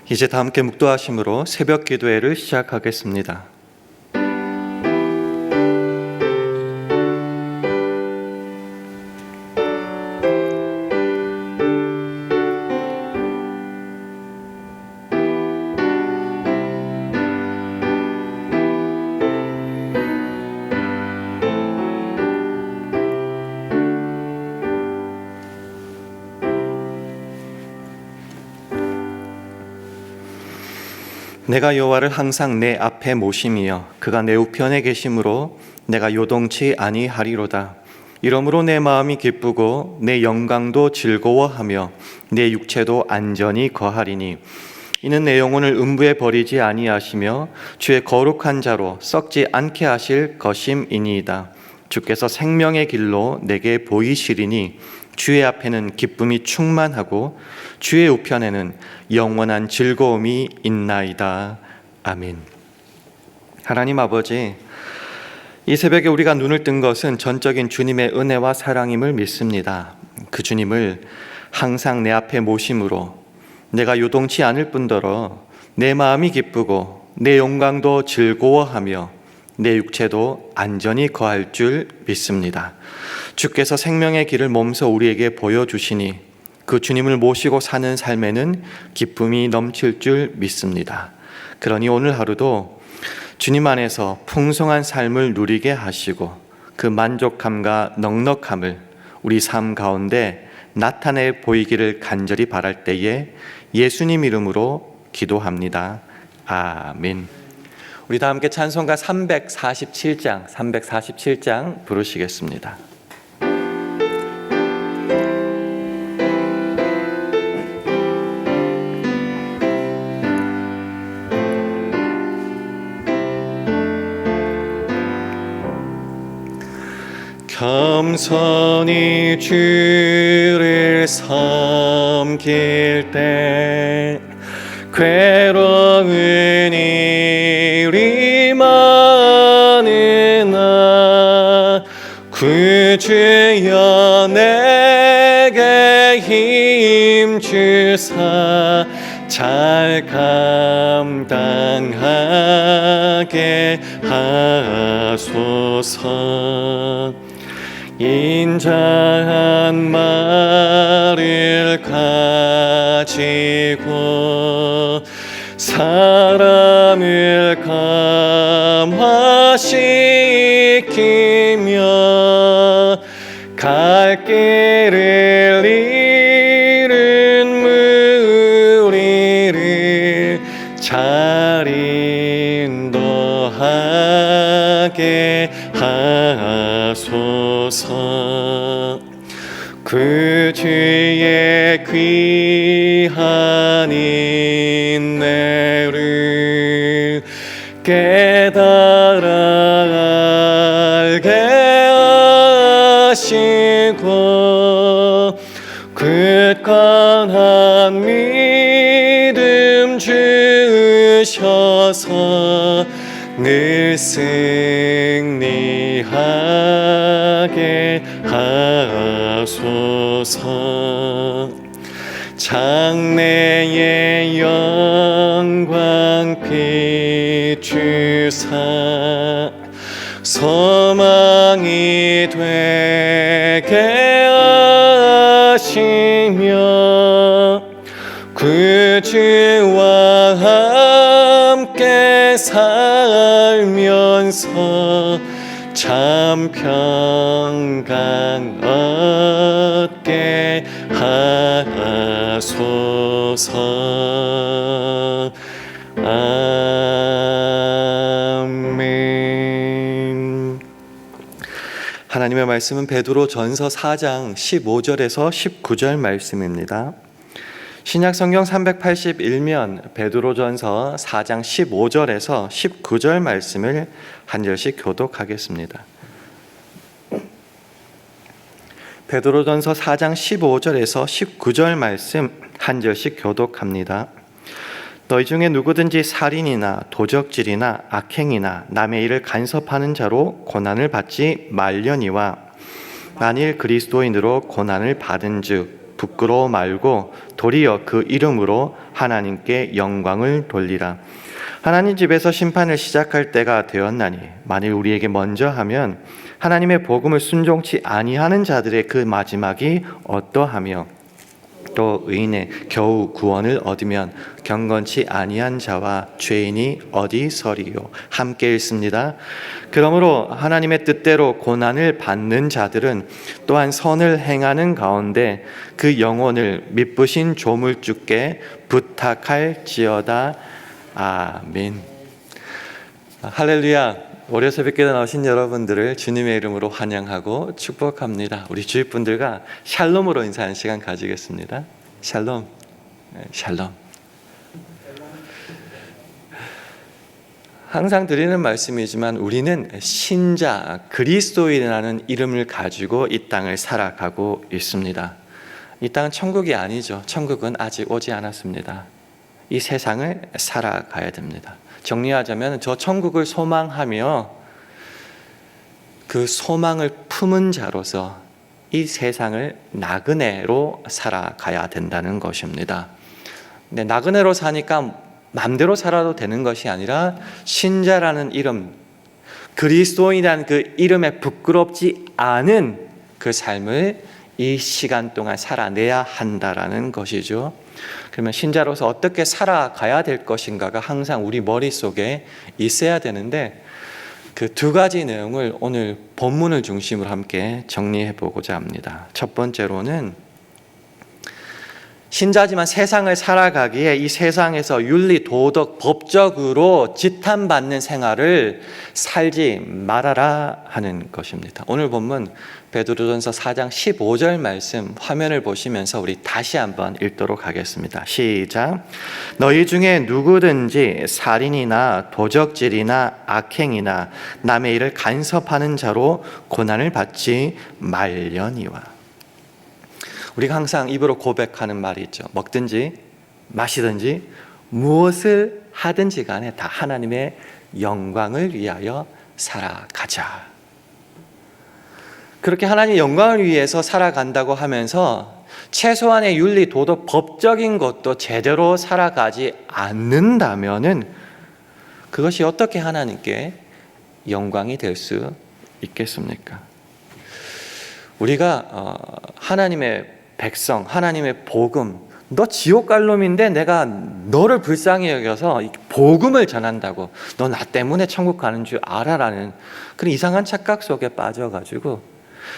이제 다 함께 묵도하심으로 새벽 기도회를 시작하겠습니다. 내가 여호와를 항상 내 앞에 모심이여 그가 내 우편에 계심으로 내가 요동치 아니하리로다. 이러므로 내 마음이 기쁘고 내 영광도 즐거워하며 내 육체도 안전히 거하리니 이는 내 영혼을 음부에 버리지 아니하시며 주의 거룩한 자로 썩지 않게 하실 것임이니이다. 주께서 생명의 길로 내게 보이시리니 주의 앞에는 기쁨이 충만하고 주의 우편에는 영원한 즐거움이 있나이다. 아멘. 하나님 아버지, 이 새벽에 우리가 눈을 뜬 것은 전적인 주님의 은혜와 사랑임을 믿습니다. 그 주님을 항상 내 앞에 모심으로 내가 요동치 않을 뿐더러 내 마음이 기쁘고 내 영광도 즐거워하며 내 육체도 안전히 거할 줄 믿습니다. 주께서 생명의 길을 몸소 우리에게 보여주시니 그 주님을 모시고 사는 삶에는 기쁨이 넘칠 줄 믿습니다. 그러니 오늘 하루도 주님 안에서 풍성한 삶을 누리게 하시고 그 만족함과 넉넉함을 우리 삶 가운데 나타내 보이기를 간절히 바랄 때에 예수님 이름으로 기도합니다. 아멘. 우리 다 함께 찬송가 347장 부르시겠습니다. 겸손히 주를 섬길 때 괴로운 일이 많으나 구주여 내게 힘 주사 잘 감당하게 하소서. 인자한 말을 가지고 사람을 감화시키며 갈 길을 잃은 무리를 잘 인도하게 하소서. 그 주의 귀한 인내를 깨달아 알게 하시고 굳건한 믿음 주셔서 늘 승리하게 하소서. 장래의 영광 비추사 소망이 되게 하시며 구주와 함께 살면서 참 평강 얻게 하소서. 아멘. 하나님의 말씀은 베드로전서 4장 15절에서 19절 말씀입니다. 신약성경 381면 베드로전서 4장 15절에서 19절 말씀을 한 절씩 교독하겠습니다. 베드로전서 4장 15절에서 19절 말씀 한 절씩 교독합니다. 너희 중에 누구든지 살인이나 도적질이나 악행이나 남의 일을 간섭하는 자로 고난을 받지 말려니와 만일 그리스도인으로 고난을 받은즉 부끄러워 말고 도리어 그 이름으로 하나님께 영광을 돌리라. 하나님 집에서 심판을 시작할 때가 되었나니 만일 우리에게 먼저 하면 하나님의 복음을 순종치 아니하는 자들의 그 마지막이 어떠하며 또 의인의 겨우 구원을 얻으면 경건치 아니한 자와 죄인이 어디 서리요. 함께 읽습니다. 그러므로 하나님의 뜻대로 고난을 받는 자들은 또한 선을 행하는 가운데 그 영혼을 미쁘신 조물주께 부탁할지어다. 아멘. 할렐루야. 월요 새벽기도 나오신 여러분들을 주님의 이름으로 환영하고 축복합니다. 우리 주위 분들과 샬롬으로 인사하는 시간 가지겠습니다. 샬롬, 샬롬. 항상 드리는 말씀이지만 우리는 신자, 그리스도인이라는 이름을 가지고 이 땅을 살아가고 있습니다. 이 땅은 천국이 아니죠. 천국은 아직 오지 않았습니다. 이 세상을 살아가야 됩니다. 정리하자면 저 천국을 소망하며 그 소망을 품은 자로서 이 세상을 나그네로 살아가야 된다는 것입니다. 근데 나그네로 사니까 마음대로 살아도 되는 것이 아니라 신자라는 이름, 그리스도인이라는 그 이름에 부끄럽지 않은 그 삶을 이 시간 동안 살아내야 한다라는 것이죠. 그러면 신자로서 어떻게 살아가야 될 것인가가 항상 우리 머릿속에 있어야 되는데 그 두 가지 내용을 오늘 본문을 중심으로 함께 정리해 보고자 합니다. 첫 번째로는 신자지만 세상을 살아가기에 이 세상에서 윤리, 도덕, 법적으로 지탄받는 생활을 살지 말아라 하는 것입니다. 오늘 본문 베드로전서 4장 15절 말씀 화면을 보시면서 우리 다시 한번 읽도록 하겠습니다. 시작. 너희 중에 누구든지 살인이나 도적질이나 악행이나 남의 일을 간섭하는 자로 고난을 받지 말려니와. 우리가 항상 입으로 고백하는 말이 있죠. 먹든지 마시든지 무엇을 하든지 간에 다 하나님의 영광을 위하여 살아가자. 그렇게 하나님의 영광을 위해서 살아간다고 하면서 최소한의 윤리, 도덕, 법적인 것도 제대로 살아가지 않는다면은 그것이 어떻게 하나님께 영광이 될 수 있겠습니까? 우리가 하나님의 백성, 하나님의 복음, 너 지옥 갈 놈인데 내가 너를 불쌍히 여겨서 복음을 전한다고, 너 나 때문에 천국 가는 줄 알아라는 그런 이상한 착각 속에 빠져가지고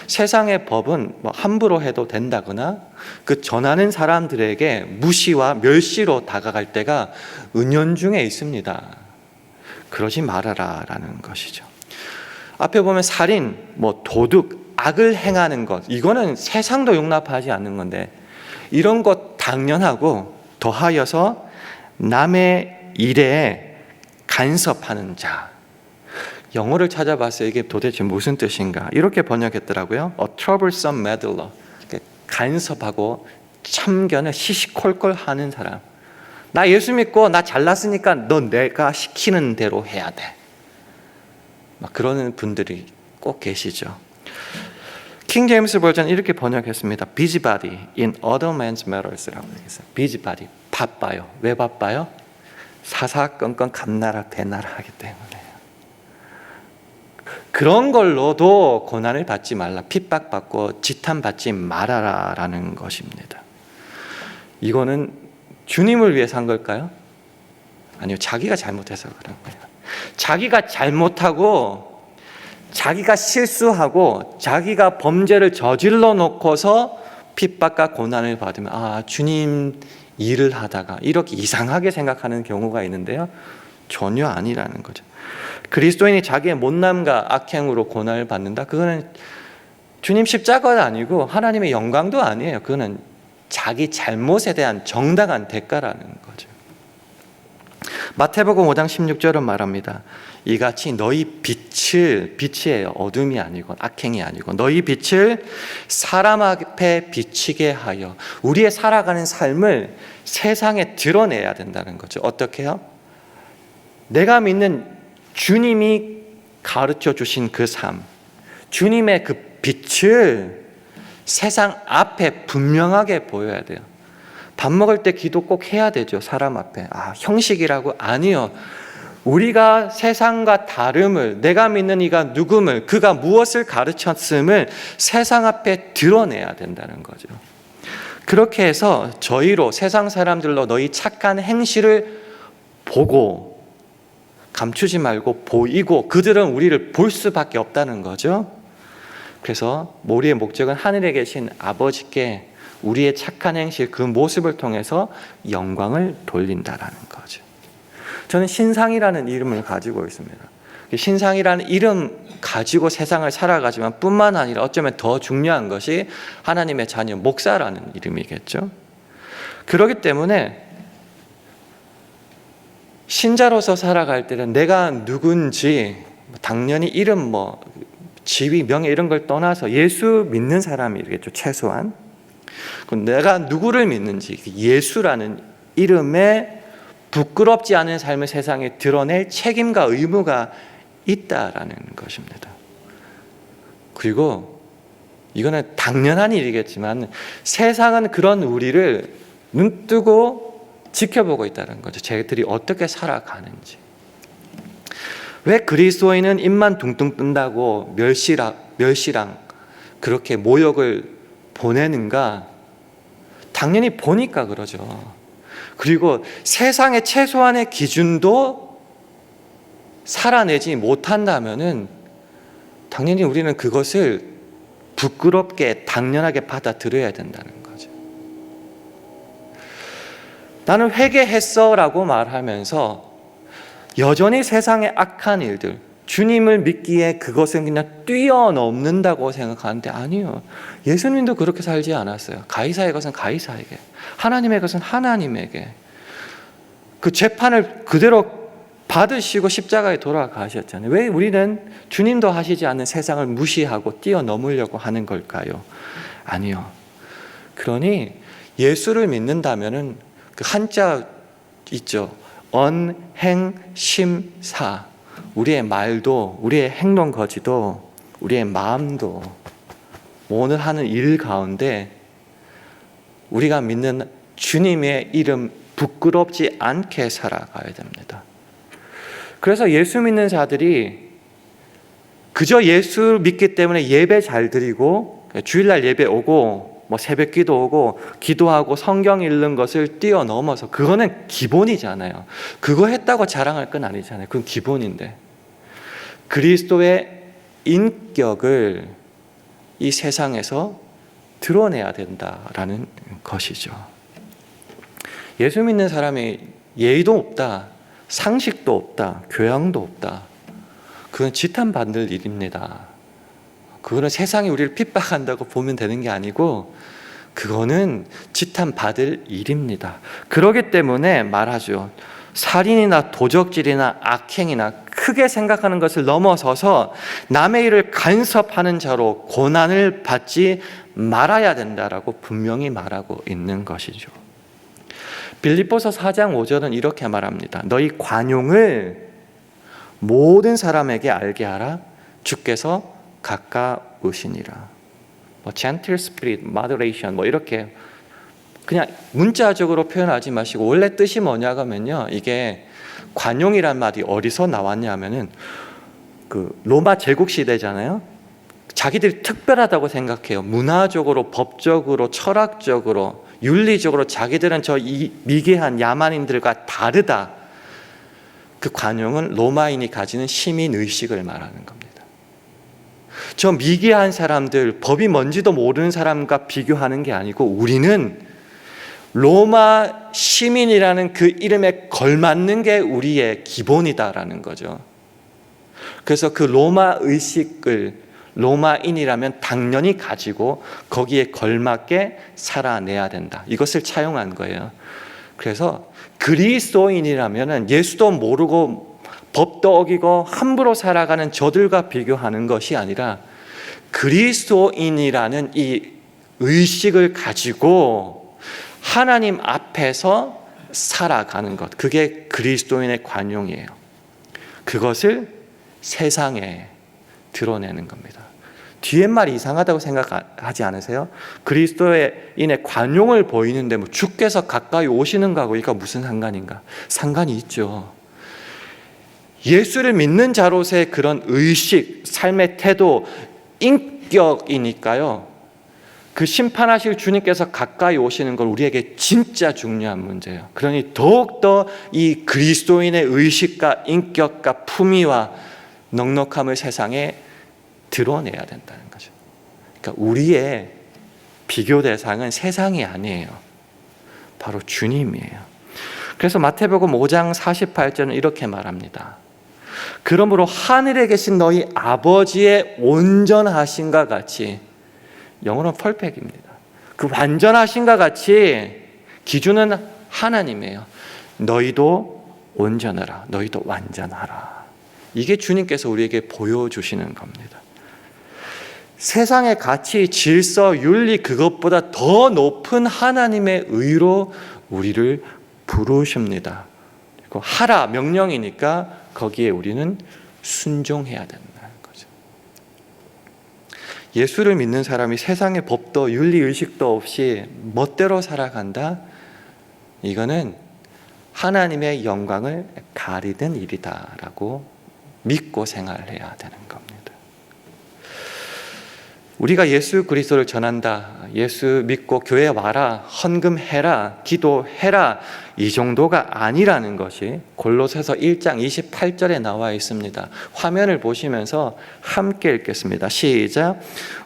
세상의 법은 뭐 함부로 해도 된다거나 그 전하는 사람들에게 무시와 멸시로 다가갈 때가 은연중에 있습니다. 그러지 말아라라는 것이죠. 앞에 보면 살인, 뭐 도둑, 악을 행하는 것, 이거는 세상도 용납하지 않는 건데 이런 것 당연하고 더하여서 남의 일에 간섭하는 자. 영어를 찾아봤어요. 이게 도대체 무슨 뜻인가? 이렇게 번역했더라고요. A troublesome meddler. 간섭하고 참견을 시시콜콜 하는 사람. 나 예수 믿고 나 잘났으니까 너 내가 시키는 대로 해야 돼. 막 그러는 분들이 꼭 계시죠. 킹 제임스 버전 이렇게 번역했습니다. busybody in other men's matters라고 했어요. busybody, 바빠요. 왜 바빠요? 사사건건 감나라 배나라 하기 때문에. 그런 걸로도 고난을 받지 말라, 핍박받고 지탄받지 말아라라는 것입니다. 이거는 주님을 위해서 한 걸까요? 아니요, 자기가 잘못해서 그런 거예요. 자기가 잘못하고 자기가 실수하고 자기가 범죄를 저질러 놓고서 핍박과 고난을 받으면 주님 일을 하다가 이렇게 이상하게 생각하는 경우가 있는데요, 전혀 아니라는 거죠. 그리스도인이 자기의 못남과 악행으로 고난을 받는다? 그거는 주님 십자가가 아니고 하나님의 영광도 아니에요. 그거는 자기 잘못에 대한 정당한 대가라는 거죠. 마태복음 5장 16절은 말합니다. 이같이 너희 빛이에요. 어둠이 아니고 악행이 아니고 너희 빛을 사람 앞에 비치게 하여 우리의 살아가는 삶을 세상에 드러내야 된다는 거죠. 어떻게 해요? 내가 믿는 주님이 가르쳐 주신 그 삶, 주님의 그 빛을 세상 앞에 분명하게 보여야 돼요. 밥 먹을 때 기도 꼭 해야 되죠. 사람 앞에. 형식이라고? 아니요. 우리가 세상과 다름을, 내가 믿는 이가 누구임을, 그가 무엇을 가르쳤음을 세상 앞에 드러내야 된다는 거죠. 그렇게 해서 저희로, 세상 사람들로 너희 착한 행실을 보고, 감추지 말고 보이고, 그들은 우리를 볼 수밖에 없다는 거죠. 그래서 우리의 목적은 하늘에 계신 아버지께 우리의 착한 행실, 그 모습을 통해서 영광을 돌린다라는 거죠. 저는 신상이라는 이름을 가지고 있습니다. 신상이라는 이름 가지고 세상을 살아가지만 뿐만 아니라 어쩌면 더 중요한 것이 하나님의 자녀 목사라는 이름이겠죠. 그렇기 때문에 신자로서 살아갈 때는 내가 누군지, 당연히 이름, 지위, 명예 이런 걸 떠나서 예수 믿는 사람이겠죠. 최소한. 내가 누구를 믿는지, 예수라는 이름에 부끄럽지 않은 삶을 세상에 드러낼 책임과 의무가 있다라는 것입니다. 그리고 이거는 당연한 일이겠지만 세상은 그런 우리를 눈뜨고 지켜보고 있다는 거죠. 쟤들이 어떻게 살아가는지. 왜 그리스도인은 입만 둥둥 뜬다고 멸시랑 그렇게 모욕을 보내는가? 당연히 보니까 그러죠. 그리고 세상의 최소한의 기준도 살아내지 못한다면은 당연히 우리는 그것을 부끄럽게 당연하게 받아들여야 된다는 거죠. 나는 회개했어라고 말하면서 여전히 세상의 악한 일들, 주님을 믿기에 그것은 그냥 뛰어넘는다고 생각하는데 아니요. 예수님도 그렇게 살지 않았어요. 가이사의 것은 가이사에게, 하나님의 것은 하나님에게. 그 재판을 그대로 받으시고 십자가에 돌아가셨잖아요. 왜 우리는 주님도 하시지 않는 세상을 무시하고 뛰어넘으려고 하는 걸까요? 아니요. 그러니 예수를 믿는다면은 그 한자 있죠. 언행심사. 우리의 말도, 우리의 행동 거지도, 우리의 마음도 오늘 하는 일 가운데 우리가 믿는 주님의 이름 부끄럽지 않게 살아가야 됩니다. 그래서 예수 믿는 자들이 그저 예수 믿기 때문에 예배 잘 드리고 주일날 예배 오고 새벽 기도 오고 기도하고 성경 읽는 것을 뛰어넘어서, 그거는 기본이잖아요. 그거 했다고 자랑할 건 아니잖아요. 그건 기본인데 그리스도의 인격을 이 세상에서 드러내야 된다라는 것이죠. 예수 믿는 사람이 예의도 없다, 상식도 없다, 교양도 없다, 그건 지탄받을 일입니다. 그거는 세상이 우리를 핍박한다고 보면 되는 게 아니고 그거는 지탄받을 일입니다. 그렇기 때문에 말하죠. 살인이나 도적질이나 악행이나 크게 생각하는 것을 넘어서서 남의 일을 간섭하는 자로 고난을 받지 말아야 된다라고 분명히 말하고 있는 것이죠. 빌립보서 4장 5절은 이렇게 말합니다. 너희 관용을 모든 사람에게 알게 하라. 주께서 가까우시니라. gentle spirit, moderation 이렇게 그냥 문자적으로 표현하지 마시고 원래 뜻이 뭐냐고 하면요. 이게 관용이란 말이 어디서 나왔냐면은 그 로마 제국 시대잖아요. 자기들이 특별하다고 생각해요. 문화적으로, 법적으로, 철학적으로, 윤리적으로 자기들은 저 이 미개한 야만인들과 다르다. 그 관용은 로마인이 가지는 시민 의식을 말하는 겁니다. 저 미개한 사람들, 법이 뭔지도 모르는 사람과 비교하는 게 아니고 우리는 로마 시민이라는 그 이름에 걸맞는 게 우리의 기본이다라는 거죠. 그래서 그 로마 의식을 로마인이라면 당연히 가지고 거기에 걸맞게 살아내야 된다. 이것을 차용한 거예요. 그래서 그리스도인이라면 예수도 모르고 법도 어기고 함부로 살아가는 저들과 비교하는 것이 아니라 그리스도인이라는 이 의식을 가지고 하나님 앞에서 살아가는 것, 그게 그리스도인의 관용이에요. 그것을 세상에 드러내는 겁니다. 뒤에 말이 이상하다고 생각하지 않으세요? 그리스도에 인해 관용을 보이는데 뭐 주께서 가까이 오시는 거하고 이거 무슨 상관인가? 상관이 있죠. 예수를 믿는 자로서의 그런 의식, 삶의 태도, 인격이니까요. 그 심판하실 주님께서 가까이 오시는 걸 우리에게 진짜 중요한 문제예요. 그러니 더욱더 이 그리스도인의 의식과 인격과 품위와 넉넉함을 세상에 드러내야 된다는 거죠. 그러니까 우리의 비교 대상은 세상이 아니에요. 바로 주님이에요. 그래서 마태복음 5장 48절은 이렇게 말합니다. 그러므로 하늘에 계신 너희 아버지의 온전하심과 같이, 영어로는 퍼펙트입니다. 그 완전하심과 같이 기준은 하나님이에요. 너희도 온전하라. 너희도 완전하라. 이게 주님께서 우리에게 보여주시는 겁니다. 세상의 가치, 질서, 윤리 그것보다 더 높은 하나님의 의로 우리를 부르십니다. 그리고 하라 명령이니까 거기에 우리는 순종해야 된다는 거죠. 예수를 믿는 사람이 세상의 법도 윤리 의식도 없이 멋대로 살아간다? 이거는 하나님의 영광을 가리는 일이다라고 믿고 생활해야 되는 겁니다. 우리가 예수 그리스도를 전한다, 예수 믿고 교회 와라, 헌금해라, 기도해라, 이 정도가 아니라는 것이 골로새서 1장 28절에 나와 있습니다. 화면을 보시면서 함께 읽겠습니다. 시작.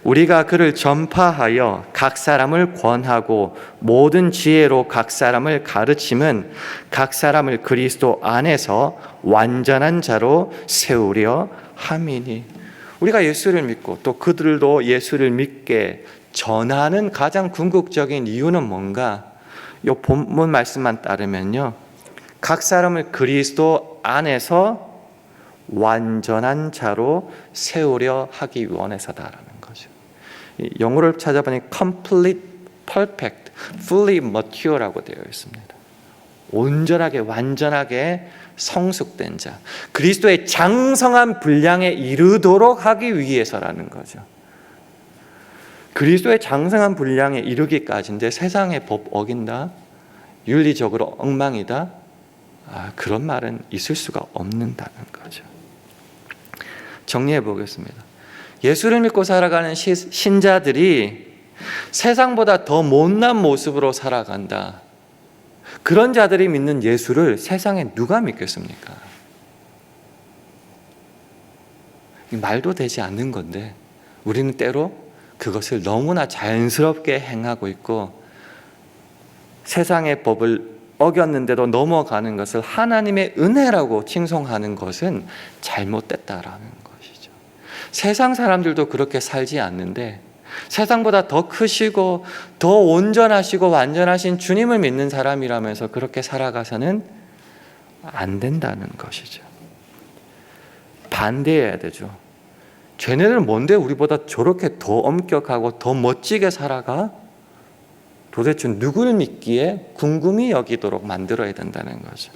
우리가 그를 전파하여 각 사람을 권하고 모든 지혜로 각 사람을 가르침은 각 사람을 그리스도 안에서 완전한 자로 세우려 함이니. 우리가 예수를 믿고 또 그들도 예수를 믿게 전하는 가장 궁극적인 이유는 뭔가? 이 본문 말씀만 따르면요, 각 사람을 그리스도 안에서 완전한 자로 세우려 하기 원해서다라는 거죠. 영어를 찾아보니 complete, perfect, fully mature라고 되어 있습니다. 온전하게, 완전하게 성숙된 자, 그리스도의 장성한 분량에 이르도록 하기 위해서라는 거죠. 그리스도의 장성한 분량에 이르기까지인데 세상의 법 어긴다? 윤리적으로 엉망이다? 그런 말은 있을 수가 없는다는 거죠. 정리해 보겠습니다. 예수를 믿고 살아가는 신자들이 세상보다 더 못난 모습으로 살아간다. 그런 자들이 믿는 예수를 세상에 누가 믿겠습니까? 말도 되지 않는 건데 우리는 때로 그것을 너무나 자연스럽게 행하고 있고 세상의 법을 어겼는데도 넘어가는 것을 하나님의 은혜라고 칭송하는 것은 잘못됐다라는 것이죠. 세상 사람들도 그렇게 살지 않는데 세상보다 더 크시고 더 온전하시고 완전하신 주님을 믿는 사람이라면서 그렇게 살아가서는 안 된다는 것이죠. 반대해야 되죠. 쟤네들은 뭔데 우리보다 저렇게 더 엄격하고 더 멋지게 살아가? 도대체 누구를 믿기에 궁금히 여기도록 만들어야 된다는 거죠.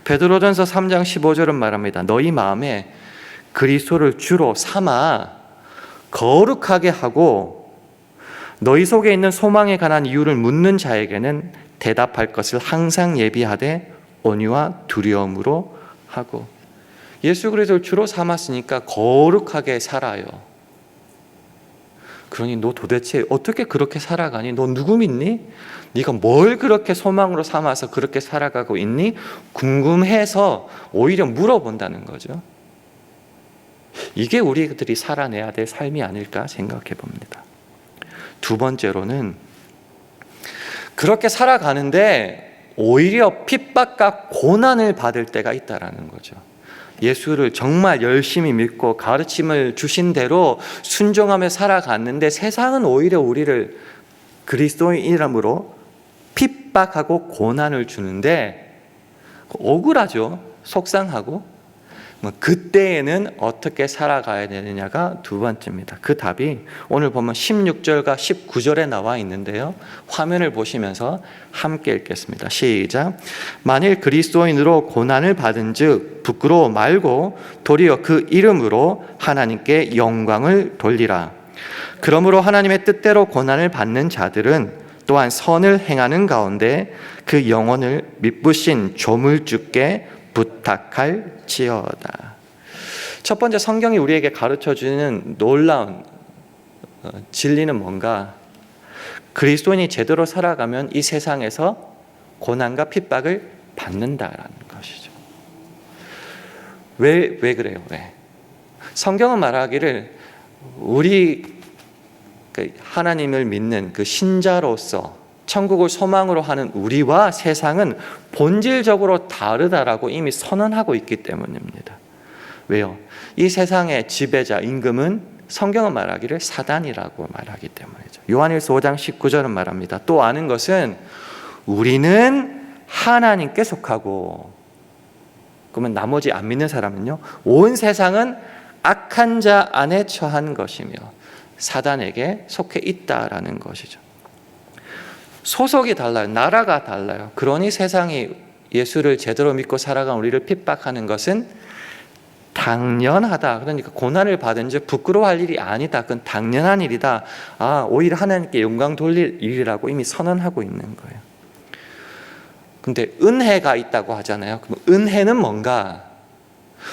베드로전서 3장 15절은 말합니다. 너희 마음에 그리스도를 주로 삼아 거룩하게 하고 너희 속에 있는 소망에 관한 이유를 묻는 자에게는 대답할 것을 항상 예비하되 온유와 두려움으로 하고. 예수 그리스도를 주로 삼았으니까 거룩하게 살아요. 그러니 너 도대체 어떻게 그렇게 살아가니? 너 누구 믿니? 네가 뭘 그렇게 소망으로 삼아서 그렇게 살아가고 있니? 궁금해서 오히려 물어본다는 거죠. 이게 우리들이 살아내야 될 삶이 아닐까 생각해 봅니다. 두 번째로는 그렇게 살아가는데 오히려 핍박과 고난을 받을 때가 있다라는 거죠. 예수를 정말 열심히 믿고 가르침을 주신 대로 순종하며 살아갔는데 세상은 오히려 우리를 그리스도인이름으로 핍박하고 고난을 주는데 억울하죠. 속상하고. 그때에는 어떻게 살아가야 되느냐가 두 번째입니다. 그 답이 오늘 보면 16절과 19절에 나와 있는데요. 화면을 보시면서 함께 읽겠습니다. 시작. 만일 그리스도인으로 고난을 받은 즉 부끄러워 말고 도리어 그 이름으로 하나님께 영광을 돌리라. 그러므로 하나님의 뜻대로 고난을 받는 자들은 또한 선을 행하는 가운데 그 영혼을 미쁘신 조물주께 부탁할지어다. 첫 번째, 성경이 우리에게 가르쳐주는 놀라운 진리는 뭔가? 그리스도인이 제대로 살아가면 이 세상에서 고난과 핍박을 받는다라는 것이죠. 왜 그래요? 왜? 성경은 말하기를 우리 하나님을 믿는 그 신자로서 천국을 소망으로 하는 우리와 세상은 본질적으로 다르다라고 이미 선언하고 있기 때문입니다. 왜요? 이 세상의 지배자, 임금은 성경은 말하기를 사단이라고 말하기 때문이죠. 요한일서 5장 19절은 말합니다. 또 아는 것은 우리는 하나님께 속하고, 그러면 나머지 안 믿는 사람은요, 온 세상은 악한 자 안에 처한 것이며 사단에게 속해 있다라는 것이죠. 소속이 달라요. 나라가 달라요. 그러니 세상이 예수를 제대로 믿고 살아간 우리를 핍박하는 것은 당연하다. 그러니까 고난을 받은 즉 부끄러워할 일이 아니다. 그건 당연한 일이다. 오히려 하나님께 영광 돌릴 일이라고 이미 선언하고 있는 거예요. 근데 은혜가 있다고 하잖아요. 그럼 은혜는 뭔가?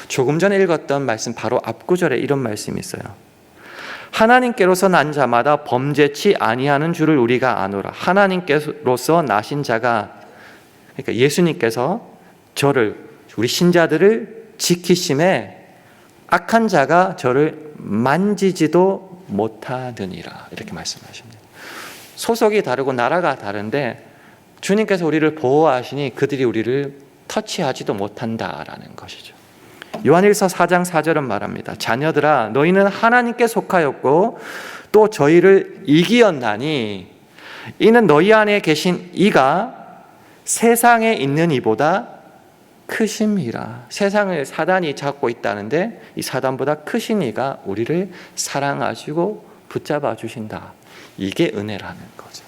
조금 전에 읽었던 말씀 바로 앞구절에 이런 말씀이 있어요. 하나님께로서 난 자마다 범죄치 아니하는 줄을 우리가 아노라. 하나님께로서 나신 자가, 그러니까 예수님께서 저를, 우리 신자들을 지키심에 악한 자가 저를 만지지도 못하느니라. 이렇게 말씀하십니다. 소속이 다르고 나라가 다른데 주님께서 우리를 보호하시니 그들이 우리를 터치하지도 못한다라는 것이죠. 요한일서 4장 4절은 말합니다. 자녀들아, 너희는 하나님께 속하였고 또 저희를 이기었나니 이는 너희 안에 계신 이가 세상에 있는 이보다 크심이라. 세상을 사단이 잡고 있다는데 이 사단보다 크신 이가 우리를 사랑하시고 붙잡아 주신다. 이게 은혜라는 거죠.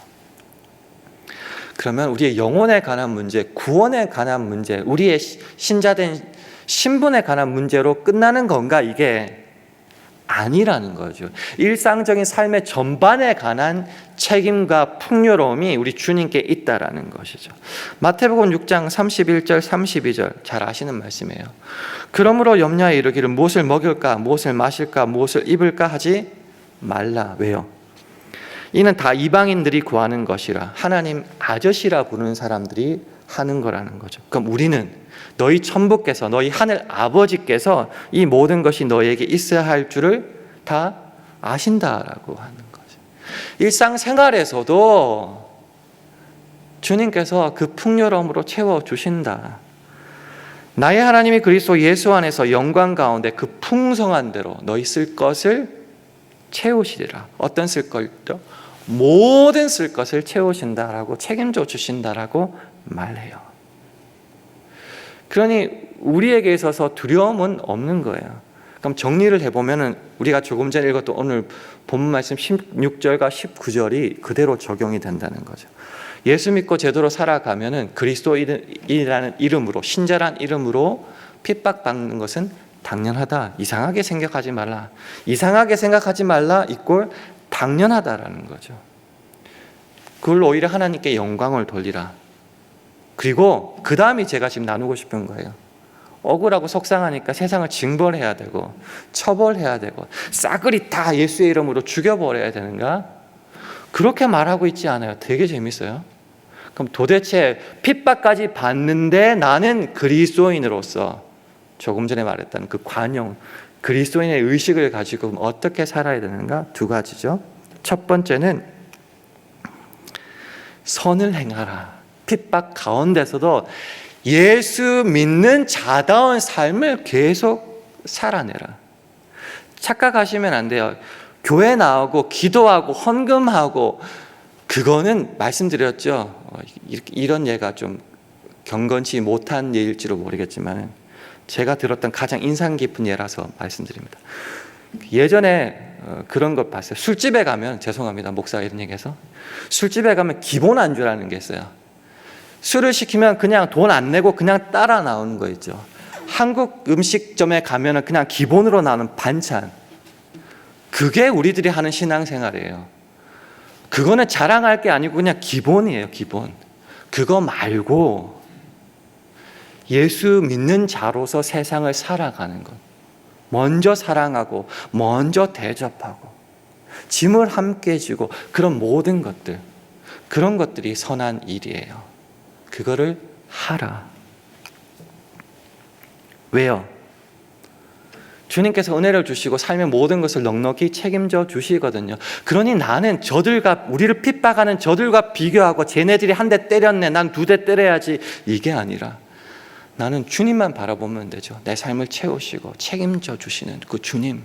그러면 우리의 영혼에 관한 문제, 구원에 관한 문제, 우리의 신자된 신분에 관한 문제로 끝나는 건가? 이게 아니라는 거죠. 일상적인 삶의 전반에 관한 책임과 풍요로움이 우리 주님께 있다라는 것이죠. 마태복음 6장 31절 32절 잘 아시는 말씀이에요. 그러므로 염려하여 이르기를 무엇을 먹일까, 무엇을 마실까, 무엇을 입을까 하지 말라. 왜요? 이는 다 이방인들이 구하는 것이라. 하나님 아저씨라 부르는 사람들이 하는 거라는 거죠. 그럼 우리는 너희 천부께서, 너희 하늘 아버지께서 이 모든 것이 너희에게 있어야 할 줄을 다 아신다라고 하는 거죠. 일상생활에서도 주님께서 그 풍요로움으로 채워주신다. 나의 하나님이 그리스도 예수 안에서 영광 가운데 그 풍성한 대로 너희 쓸 것을 채우시리라. 어떤 쓸 것도? 모든 쓸 것을 채우신다라고, 책임져 주신다라고 말해요. 그러니 우리에게 있어서 두려움은 없는 거예요. 그럼 정리를 해보면 우리가 조금 전에 읽었던 오늘 본문 말씀 16절과 19절이 그대로 적용이 된다는 거죠. 예수 믿고 제대로 살아가면 그리스도인이라는 이름으로, 신자란 이름으로 핍박받는 것은 당연하다. 이상하게 생각하지 말라. 이상하게 생각하지 말라 이꼴 당연하다라는 거죠. 그걸 오히려 하나님께 영광을 돌리라. 그리고 그 다음이 제가 지금 나누고 싶은 거예요. 억울하고 속상하니까 세상을 징벌해야 되고 처벌해야 되고 싸그리 다 예수의 이름으로 죽여버려야 되는가? 그렇게 말하고 있지 않아요. 되게 재밌어요. 그럼 도대체 핍박까지 받는데 나는 그리스도인으로서 조금 전에 말했던 그 관용, 그리스도인의 의식을 가지고 어떻게 살아야 되는가? 두 가지죠. 첫 번째는 선을 행하라. 핍박 가운데서도 예수 믿는 자다운 삶을 계속 살아내라. 착각하시면 안 돼요. 교회 나오고 기도하고 헌금하고 그거는 말씀드렸죠. 이런 예가 좀 경건치 못한 예일지도 모르겠지만 제가 들었던 가장 인상 깊은 예라서 말씀드립니다. 예전에 그런 것 봤어요. 술집에 가면, 죄송합니다 목사가 이런 얘기해서, 술집에 가면 기본 안주라는 게 있어요. 술을 시키면 그냥 돈 안 내고 그냥 따라 나오는 거 있죠. 한국 음식점에 가면 그냥 기본으로 나오는 반찬, 그게 우리들이 하는 신앙생활이에요. 그거는 자랑할 게 아니고 그냥 기본이에요, 기본. 그거 말고 예수 믿는 자로서 세상을 살아가는 것. 먼저 사랑하고 먼저 대접하고 짐을 함께 지고 그런 모든 것들, 그런 것들이 선한 일이에요. 그거를 하라. 왜요? 주님께서 은혜를 주시고 삶의 모든 것을 넉넉히 책임져 주시거든요. 그러니 나는 저들과, 우리를 핍박하는 저들과 비교하고 쟤네들이 한 대 때렸네, 난 2대 때려야지, 이게 아니라 나는 주님만 바라보면 되죠. 내 삶을 채우시고 책임져 주시는 그 주님.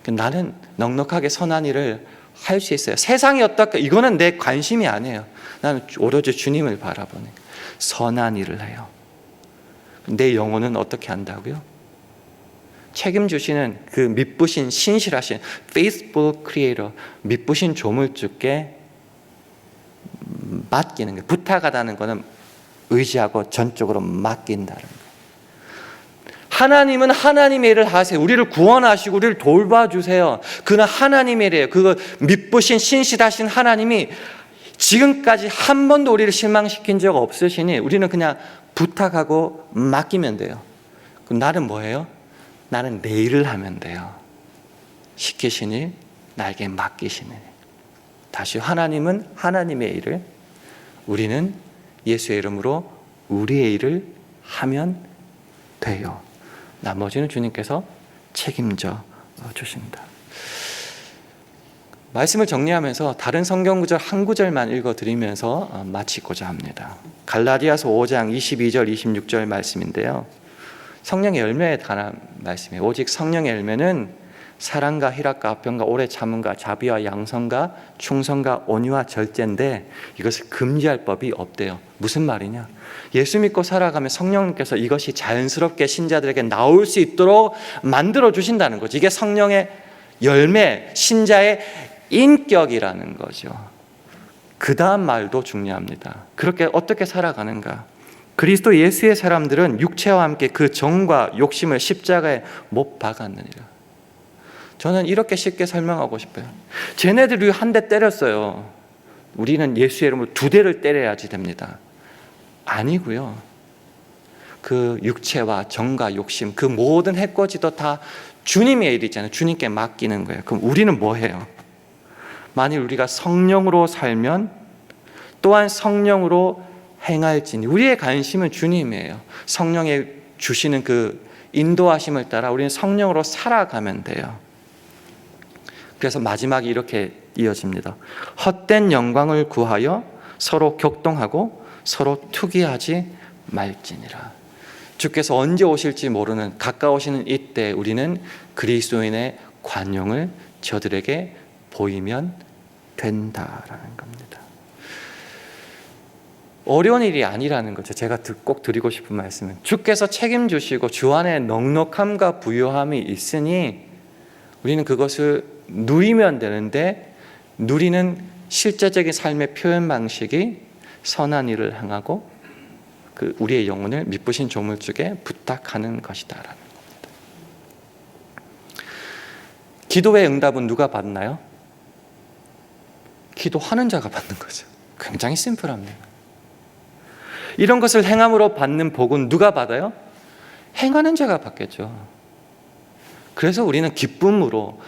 나는 넉넉하게 선한 일을 할 수 있어요. 세상이 어떨까? 이거는 내 관심이 아니에요. 나는 오로지 주님을 바라보는 선한 일을 해요. 내 영혼은 어떻게 한다고요? 책임주시는 그 미쁘신 신실하신 faithful creator, 미쁘신 조물주께 맡기는 거예요. 부탁하다는 것은 의지하고 전적으로 맡긴다는 거예요. 하나님은 하나님의 일을 하세요. 우리를 구원하시고 우리를 돌봐주세요. 그는 하나님의 일이에요. 그 미쁘신 신실하신 하나님이 지금까지 한 번도 우리를 실망시킨 적 없으시니 우리는 그냥 부탁하고 맡기면 돼요. 그럼 나는 뭐예요? 나는 내 일을 하면 돼요. 시키시니 나에게 맡기시니. 다시 하나님은 하나님의 일을, 우리는 예수의 이름으로 우리의 일을 하면 돼요. 나머지는 주님께서 책임져 주십니다. 말씀을 정리하면서 다른 성경 구절 한 구절만 읽어드리면서 마치고자 합니다. 갈라디아서 5장 22절 26절 말씀인데요. 성령의 열매에 관한 말씀이에요. 오직 성령의 열매는 사랑과 희락과 화평과 오래 참음과 자비와 양선과 충성과 온유와 절제인데 이것을 금지할 법이 없대요. 무슨 말이냐? 예수 믿고 살아가면 성령님께서 이것이 자연스럽게 신자들에게 나올 수 있도록 만들어 주신다는 거죠. 이게 성령의 열매, 신자의 인격이라는 거죠. 그 다음 말도 중요합니다. 그렇게 어떻게 살아가는가? 그리스도 예수의 사람들은 육체와 함께 그 정과 욕심을 십자가에 못 박았느니라. 저는 이렇게 쉽게 설명하고 싶어요. 쟤네들이 한 대 때렸어요. 우리는 예수의 이름으로 2대를 때려야지 됩니다. 아니고요. 그 육체와 정과 욕심, 그 모든 해코지도 다 주님의 일이잖아요. 주님께 맡기는 거예요. 그럼 우리는 뭐 해요? 만일 우리가 성령으로 살면 또한 성령으로 행할지니, 우리의 관심은 주님이에요. 성령의 주시는 그 인도하심을 따라 우리는 성령으로 살아가면 돼요. 그래서 마지막이 이렇게 이어집니다. 헛된 영광을 구하여 서로 격동하고 서로 투기하지 말지니라. 주께서 언제 오실지 모르는 가까우시는 이때 우리는 그리스도인의 관용을 저들에게 보이면 된다라는 겁니다. 어려운 일이 아니라는 거죠. 제가 꼭 드리고 싶은 말씀은 주께서 책임주시고 주 안에 넉넉함과 부요함이 있으니 우리는 그것을 누리면 되는데, 누리는 실제적인 삶의 표현 방식이 선한 일을 행하고 그 우리의 영혼을 미쁘신 조물주께 부탁하는 것이다라는 겁니다. 기도의 응답은 누가 받나요? 기도하는 자가 받는 거죠. 굉장히 심플합니다. 이런 것을 행함으로 받는 복은 누가 받아요? 행하는 자가 받겠죠. 그래서 우리는 기쁨으로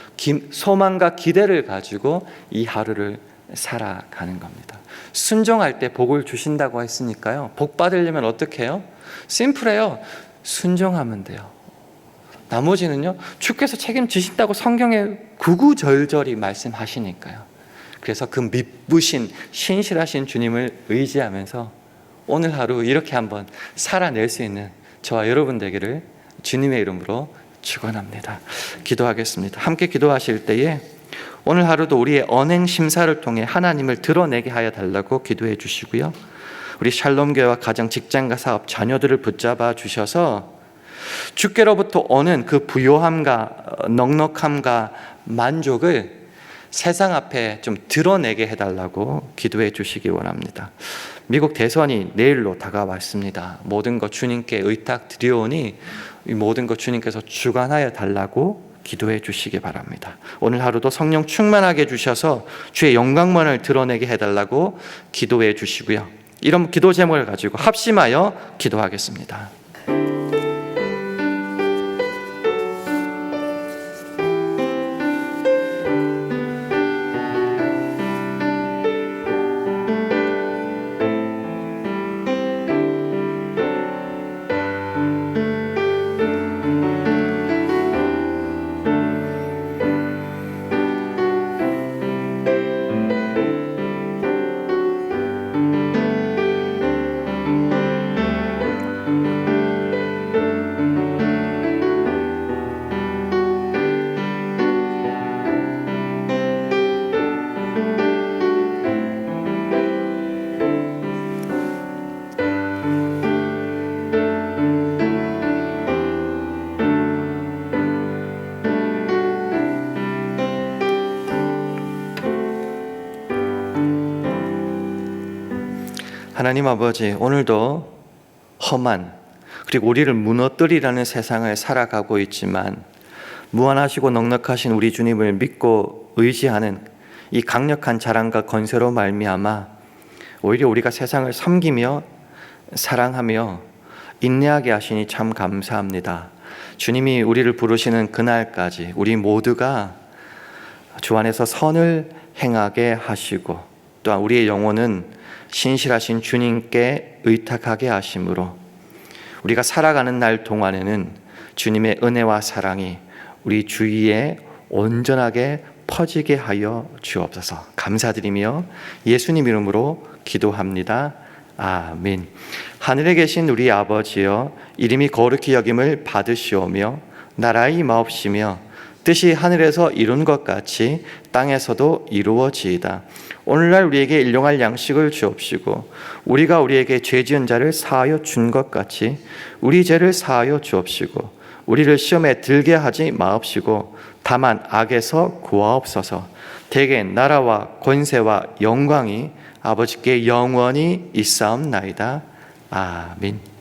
소망과 기대를 가지고 이 하루를 살아가는 겁니다. 순종할 때 복을 주신다고 했으니까요. 복 받으려면 어떻게 해요? 심플해요. 순종하면 돼요. 나머지는요, 주께서 책임지신다고 성경에 구구절절히 말씀하시니까요. 그래서 그 미쁘신 신실하신 주님을 의지하면서 오늘 하루 이렇게 한번 살아낼 수 있는 저와 여러분 되기를 주님의 이름으로 축원합니다. 기도하겠습니다. 함께 기도하실 때에 오늘 하루도 우리의 언행 심사를 통해 하나님을 드러내게 하여 달라고 기도해 주시고요. 우리 샬롬교회와 가정, 직장과 사업, 자녀들을 붙잡아 주셔서 주께로부터 오는 그 부요함과 넉넉함과 만족을 세상 앞에 좀 드러내게 해달라고 기도해 주시기 원합니다. 미국 대선이 내일로 다가왔습니다. 모든 것 주님께 의탁드리오니 이 모든 것 주님께서 주관하여 달라고 기도해 주시기 바랍니다. 오늘 하루도 성령 충만하게 해주셔서 주의 영광만을 드러내게 해달라고 기도해 주시고요. 이런 기도 제목을 가지고 합심하여 기도하겠습니다. 하나님 아버지, 오늘도 험한 그리고 우리를 무너뜨리라는 세상을 살아가고 있지만 무한하시고 넉넉하신 우리 주님을 믿고 의지하는 이 강력한 자랑과 건세로 말미암아 오히려 우리가 세상을 섬기며 사랑하며 인내하게 하시니 참 감사합니다. 주님이 우리를 부르시는 그날까지 우리 모두가 주 안에서 선을 행하게 하시고 또한 우리의 영혼은 신실하신 주님께 의탁하게 하심으로 우리가 살아가는 날 동안에는 주님의 은혜와 사랑이 우리 주위에 온전하게 퍼지게 하여 주옵소서. 감사드리며 예수님 이름으로 기도합니다. 아멘. 하늘에 계신 우리 아버지여, 이름이 거룩히 여김을 받으시오며 나라의 임하옵시며 뜻이 하늘에서 이룬 것 같이 땅에서도 이루어지이다. 오늘날 우리에게 일용할 양식을 주옵시고 우리가 우리에게 죄 지은 자를 사하여 준 것 같이 우리 죄를 사하여 주옵시고 우리를 시험에 들게 하지 마옵시고 다만 악에서 구하옵소서. 대개 나라와 권세와 영광이 아버지께 영원히 있사옵나이다. 아멘.